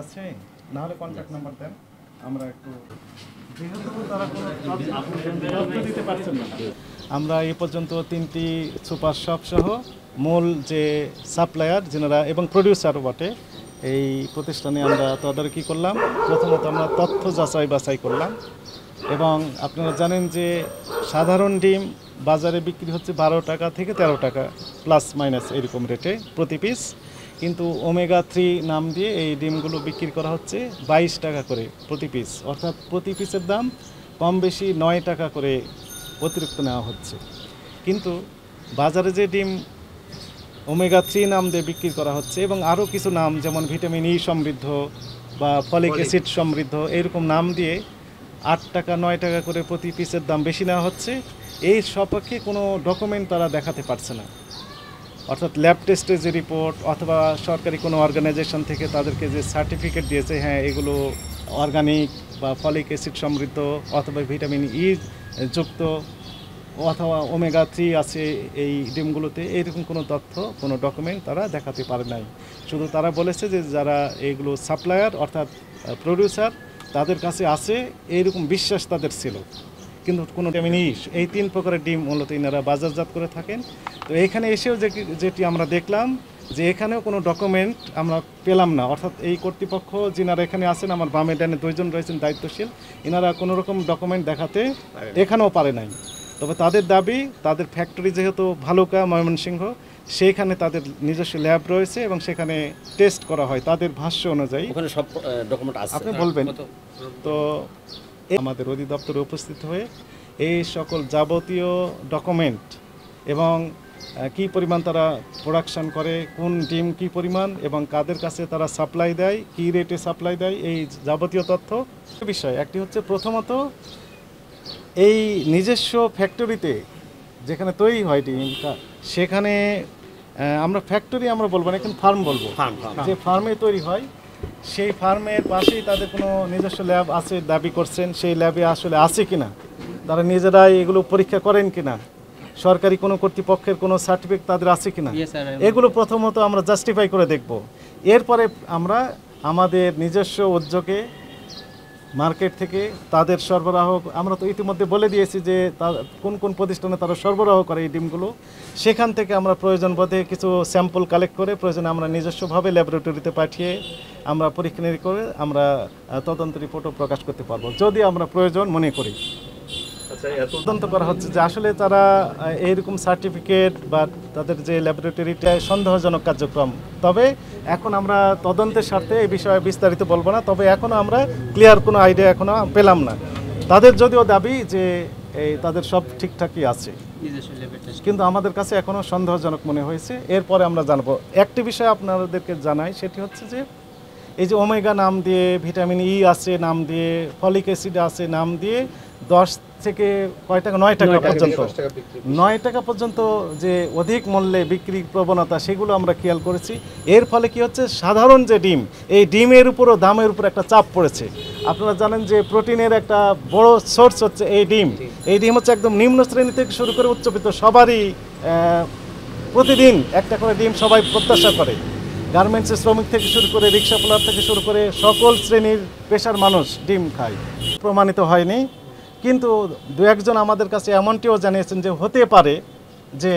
আছে, না হলে কন্ট্যাক্ট নাম্বার দেন, আমরা একটু যেহেতু তারা কোনো তথ্য দিতে পারছেন না। আমরা এই পর্যন্ত 3টি সুপার শপ সহ মূল যে সাপ্লায়ার যেনারা এবং প্রডিউসারও বটে এই প্রতিষ্ঠানে আমরা তদারকি করলাম। প্রথমত আমরা তথ্য যাচাই বাছাই করলাম এবং আপনারা জানেন যে সাধারণ ডিম বাজারে বিক্রি হচ্ছে 12 টাকা থেকে 13 টাকা প্লাস মাইনাস এরকম রেটে প্রতি পিস, কিন্তু ওমেগা 3 নাম দিয়ে এই ডিমগুলো বিক্রি করা হচ্ছে 22 টাকা করে প্রতি পিস, অর্থাৎ প্রতি পিসের দাম কম বেশি 9 টাকা করে অতিরিক্ত নেওয়া হচ্ছে। কিন্তু বাজারে যে ডিম ওমেগা 3 নাম দিয়ে বিক্রি করা হচ্ছে এবং আরও কিছু নাম যেমন ভিটামিন ই সমৃদ্ধ বা ফলিক অ্যাসিড সমৃদ্ধ এরকম নাম দিয়ে 8 টাকা 9 টাকা করে প্রতি পিসের দাম বেশি নেওয়া হচ্ছে। এই সপক্ষে কোনো ডকুমেন্ট তারা দেখাতে পারছে না, অর্থাৎ ল্যাব টেস্টের যে রিপোর্ট অথবা সরকারি কোনো অর্গানাইজেশন থেকে তাদেরকে যে সার্টিফিকেট দিয়েছে হ্যাঁ এগুলো অর্গানিক বা ফলিক অ্যাসিড সমৃদ্ধ অথবা ভিটামিন ই যুক্ত অথবা ওমেগা 3 আছে এই ডিমগুলোতে, এইরকম কোনো তথ্য কোনো ডকুমেন্ট তারা দেখাতে পারে নাই। শুধু তারা বলেছে যে যারা এইগুলো সাপ্লায়ার অর্থাৎ প্রডিউসার তাদের কাছে আছে এইরকম বিশ্বাস তাদের ছিল, কিন্তু কোনো ভিটামিন ই এই 3 প্রকারের ডিম মূলত এনারা বাজারজাত করে থাকেন। তো এখানে এসেও যেটি আমরা দেখলাম যে এখানেও কোনো ডকুমেন্ট আমরা পেলাম না, অর্থাৎ এই কর্তৃপক্ষ যিনারা এখানে আছেন আমার বামে ডানে 2 জন রয়েছেন দায়িত্বশীল, এনারা কোনো রকম ডকুমেন্ট দেখাতে এখানেও পারে নাই। তবে তাদের দাবি তাদের ফ্যাক্টরি যেহেতু ভালুকা ময়মনসিংহ সেইখানে তাদের নিজস্ব ল্যাব রয়েছে এবং সেখানে টেস্ট করা হয় তাদের ভাষ্য অনুযায়ী। ওখানে সব ডকুমেন্ট আছে, আপনি বলবেন তো আমাদের অধিদপ্তরে উপস্থিত হয়ে এই সকল যাবতীয় ডকুমেন্ট এবং কি পরিমাণ তারা প্রোডাকশন করে, কোন ডিম কি পরিমাণ এবং কাদের কাছে তারা সাপ্লাই দেয়, কি রেটে সাপ্লাই দেয়, এই যাবতীয় তথ্য বিষয়। একটি হচ্ছে প্রথমত এই নিজস্ব ফ্যাক্টরিতে যেখানে তৈরি হয় ডিমটা সেখানে আমরা ফ্যাক্টরি আমরা বলবো না, এখন ফার্ম বলবো, যে ফার্মে তৈরি হয় সেই ফার্মের পাশেই তাদের কোনো নিজস্ব ল্যাব আছে দাবি করছেন, সেই ল্যাবে আসলে আছে কিনা, তারা নিজেরাই এগুলো পরীক্ষা করেন কিনা, সরকারি কোনো কর্তৃপক্ষের কোনো সার্টিফিকেট তাদের আছে কিনা, এগুলো প্রথমত আমরা জাস্টিফাই করে দেখব। এরপরে আমরা আমাদের নিজস্ব উদ্যোগে মার্কেট থেকে তাদের সরবরাহ আমরা তো ইতিমধ্যে বলে দিয়েছি যে কোন কোন প্রতিষ্ঠানে তারা সরবরাহ করে এই ডিমগুলো, সেখান থেকে আমরা প্রয়োজন বোধে কিছু স্যাম্পল কালেক্ট করে প্রয়োজনে আমরা নিজস্বভাবে ল্যাবরেটরিতে পাঠিয়ে আমরা পরীক্ষা নিরীক্ষা করে আমরা তদন্ত রিপোর্টও প্রকাশ করতে পারবো যদি আমরা প্রয়োজন মনে করি। তদন্ত করা হচ্ছে যে আসলে তারা এইরকম সার্টিফিকেট বা তাদের যে ল্যাবরেটরিটা সন্দেহজনক কার্যক্রম, তবে এখন আমরা তদন্তের স্বার্থে এই বিষয়ে বিস্তারিত বলবো না, তবে এখনও আমরা ক্লিয়ার কোনো আইডিয়া এখনও পেলাম না। তাদের যদিও দাবি যে এই তাদের সব ঠিকঠাকই আছে, কিন্তু আমাদের কাছে এখনও সন্দেহজনক মনে হয়েছে। এরপরে আমরা জানবো। একটি বিষয় আপনাদেরকে জানাই, সেটি হচ্ছে যে এই যে ওমেগা নাম দিয়ে ভিটামিন ই আছে নাম দিয়ে ফলিক অ্যাসিড আছে নাম দিয়ে 10 থেকে কয় টাকা 9 টাকা পর্যন্ত 9 টাকা পর্যন্ত যে অধিক মূল্যে বিক্রির প্রবণতা সেগুলো আমরা খেয়াল করেছি। এর ফলে কি হচ্ছে সাধারণ যে ডিম এই ডিমের উপরও দামের উপর একটা চাপ পড়েছে। আপনারা জানেন যে প্রোটিনের একটা বড় সোর্স হচ্ছে এই ডিম। এই ডিম হচ্ছে একদম নিম্ন শ্রেণী থেকে শুরু করে উচ্চবিত্ত সবারই প্রতিদিন একটা করে ডিম সবাই প্রত্যাশা করে। গার্মেন্টসের শ্রমিক থেকে শুরু করে রিক্সাওয়ালা থেকে শুরু করে সকল শ্রেণীর পেশার মানুষ ডিম খায়। প্রমাণিত হয়নি, কিন্তু 2-1 জন আমাদের কাছে এমনটিও জানিয়েছেন যে হতে পারে যে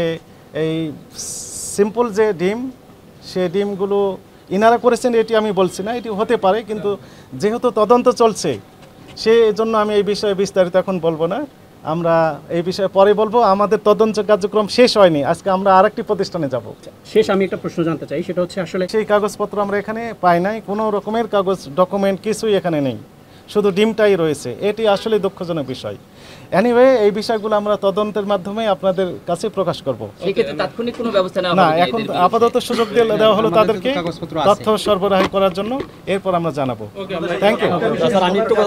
এই সিম্পল যে ডিম সে ডিমগুলো ইনারা করেছেন এটি আমি বলছি না, এটি হতে পারে, কিন্তু যেহেতু তদন্ত চলছে সেই জন্য আমি এই বিষয়ে বিস্তারিত এখন বলবো না, আমরা এই বিষয়ে পরে বলবো। আমাদের তদন্ত কার্যক্রম শেষ হয়নি, আজকে আমরা আরেকটি প্রতিষ্ঠানে যাব। শেষ আমি একটা প্রশ্ন জানতে চাই, সেটা হচ্ছে আসলে সেই কাগজপত্র আমরা এখানে পাই নাই, কোনো রকমের কাগজ ডকুমেন্ট কিছুই এখানে নেই, শুধু ডিমটাই রয়েছে। এটি আসলে দুঃখজনক বিষয়। এনিওয়ে এই বিষয়গুলো আমরা তদন্তের মাধ্যমে আপনাদের কাছে প্রকাশ করব। সেক্ষেত্রে তাৎক্ষণিক কোনো ব্যবস্থা নেওয়া না, এখন আপাতত সুযোগ দেওয়া হলো তাদেরকে তথ্য সরবরাহ করার জন্য, এরপর আমরা জানাবো। Thank you.